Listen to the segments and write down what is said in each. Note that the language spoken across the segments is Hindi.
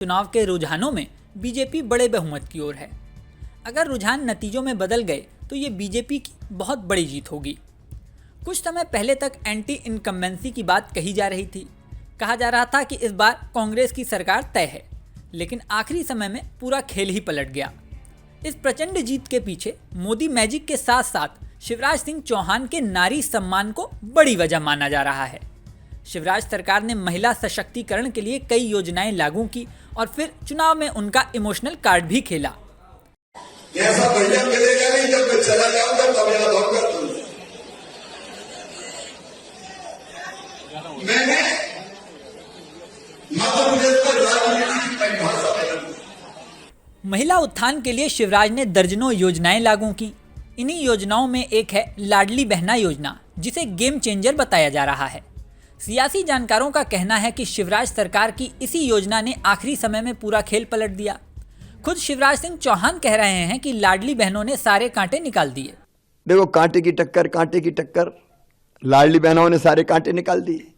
चुनाव के रुझानों में बीजेपी बड़े बहुमत की ओर है। अगर रुझान नतीजों में बदल गए तो ये बीजेपी की बहुत बड़ी जीत होगी। कुछ समय पहले तक एंटी इनकम्बेंसी की बात कही जा रही थी। कहा जा रहा था कि इस बार कांग्रेस की सरकार तय है, लेकिन आखिरी समय में पूरा खेल ही पलट गया। इस प्रचंड जीत के पीछे मोदी मैजिक के साथ साथ शिवराज सिंह चौहान के नारी सम्मान को बड़ी वजह माना जा रहा है। शिवराज सरकार ने महिला सशक्तिकरण के लिए कई योजनाएं लागू की और फिर चुनाव में उनका इमोशनल कार्ड भी खेला। ऐसा भैया मिलेगा नहीं, जब मैं चला जाऊंगा तब याद होगा तुम। मैंने मध्य प्रदेश पर राजनीति की परिभाषा बदल दी। महिला उत्थान के लिए शिवराज ने दर्जनों योजनाएं लागू की। इन्हीं योजनाओं में एक है लाडली बहना योजना, जिसे गेम चेंजर बताया जा रहा है। सियासी जानकारों का कहना है कि शिवराज सरकार की इसी योजना ने आखिरी समय में पूरा खेल पलट दिया। खुद शिवराज सिंह चौहान कह रहे हैं कि लाडली बहनों ने सारे कांटे निकाल दिए। देखो, कांटे की टक्कर, लाडली बहनों ने सारे कांटे निकाल दिए,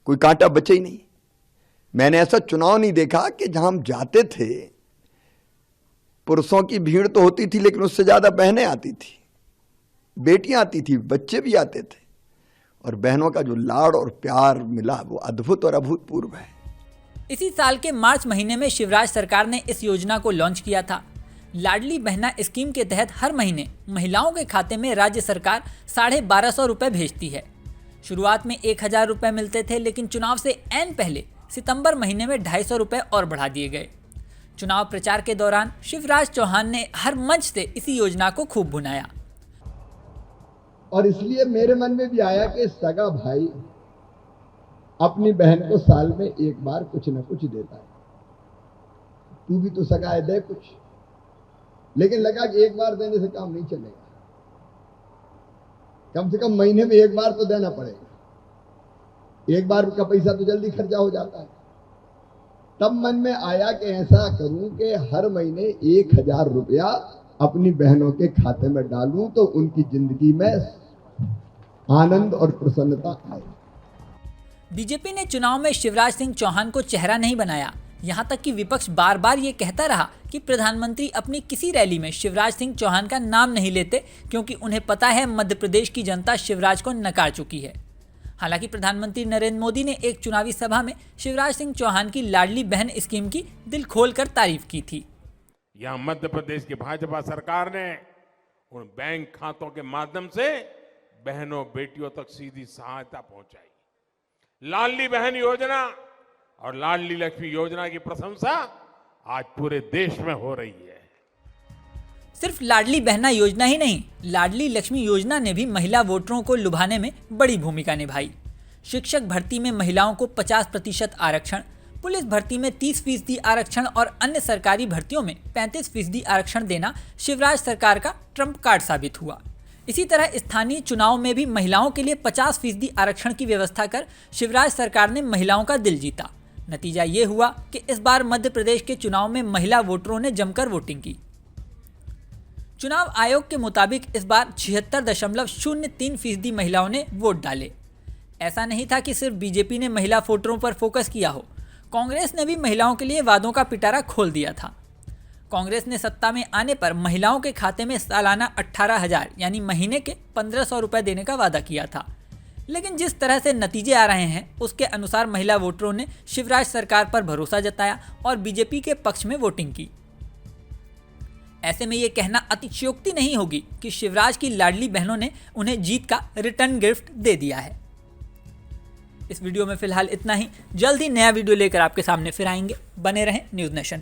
कोई कांटा बचे ही नहीं। मैंने ऐसा चुनाव नहीं देखा कि जहां हम जाते थे पुरुषों की भीड़ तो होती थी, लेकिन उससे ज्यादा बहनें आती थी, बेटियां आती थी, बच्चे भी आते थे, और बहनों का जो लाड़ और प्यार मिला वो अद्भुत और अभूतपूर्व है। इसी साल के मार्च महीने में शिवराज सरकार ने इस योजना को लॉन्च किया था। लाडली बहना स्कीम के तहत हर महीने महिलाओं के खाते में राज्य सरकार 1250 रुपये भेजती है। शुरुआत में 1000 रुपये मिलते थे, लेकिन चुनाव से ऐन पहले सितंबर महीने में 250 रुपये और बढ़ा दिए गए। चुनाव प्रचार के दौरान शिवराज चौहान ने हर मंच से इसी योजना को खूब भुनाया। और इसलिए मेरे मन में भी आया कि सगा भाई अपनी बहन को साल में एक बार कुछ न कुछ देता है, तू भी तो सगा है, दे कुछ। लेकिन लगा कि एक बार देने से काम नहीं चलेगा, कम से कम महीने में एक बार तो देना पड़ेगा। एक बार का पैसा तो जल्दी खर्चा हो जाता है। तब मन में आया कि ऐसा करूं कि हर महीने 1000 रुपया अपनी बहनों के खाते में डालूं तो उनकी जिंदगी में आनंद और प्रसन्नता आए। बीजेपी ने चुनाव में शिवराज सिंह चौहान को चेहरा नहीं बनाया। यहां तक कि विपक्ष बार बार ये कहता रहा कि प्रधानमंत्री अपनी किसी रैली में शिवराज सिंह चौहान का नाम नहीं लेते, क्योंकि उन्हें पता है मध्य प्रदेश की जनता शिवराज को नकार चुकी है। हालांकि प्रधानमंत्री नरेंद्र मोदी ने एक चुनावी सभा में शिवराज सिंह चौहान की लाडली बहन स्कीम की दिल खोलकर तारीफ की थी। यहां मध्य प्रदेश की भाजपा सरकार ने उन बैंक खातों के माध्यम से बहनों बेटियों तक सीधी सहायता पहुंचाई। लाडली बहन योजना और लाडली लक्ष्मी योजना की प्रशंसा आज पूरे देश में हो रही है। सिर्फ लाडली बहना योजना ही नहीं, लाडली लक्ष्मी योजना ने भी महिला वोटरों को लुभाने में बड़ी भूमिका निभाई। शिक्षक भर्ती में महिलाओं को 50% आरक्षण, पुलिस भर्ती में 30% आरक्षण और अन्य सरकारी भर्तियों में 35% आरक्षण देना शिवराज सरकार का ट्रम्प कार्ड साबित हुआ। इसी तरह स्थानीय चुनाव में भी महिलाओं के लिए 50% आरक्षण की व्यवस्था कर शिवराज सरकार ने महिलाओं का दिल जीता। नतीजा ये हुआ कि इस बार मध्य प्रदेश के चुनाव में महिला वोटरों ने जमकर वोटिंग की। चुनाव आयोग के मुताबिक इस बार 76.03% महिलाओं ने वोट डाले। ऐसा नहीं था कि सिर्फ बीजेपी ने महिला वोटरों पर फोकस किया हो, कांग्रेस ने भी महिलाओं के लिए वादों का पिटारा खोल दिया था। कांग्रेस ने सत्ता में आने पर महिलाओं के खाते में सालाना 18,000 यानी महीने के 1500 रुपये देने का वादा किया था। लेकिन जिस तरह से नतीजे आ रहे हैं उसके अनुसार महिला वोटरों ने शिवराज सरकार पर भरोसा जताया और बीजेपी के पक्ष में वोटिंग की। ऐसे में ये कहना अतिशयोक्ति नहीं होगी कि शिवराज की लाडली बहनों ने उन्हें जीत का रिटर्न गिफ्ट दे दिया है। इस वीडियो में फिलहाल इतना ही। जल्द ही नया वीडियो लेकर आपके सामने फिर आएंगे। बने रहें न्यूज़ नेशन।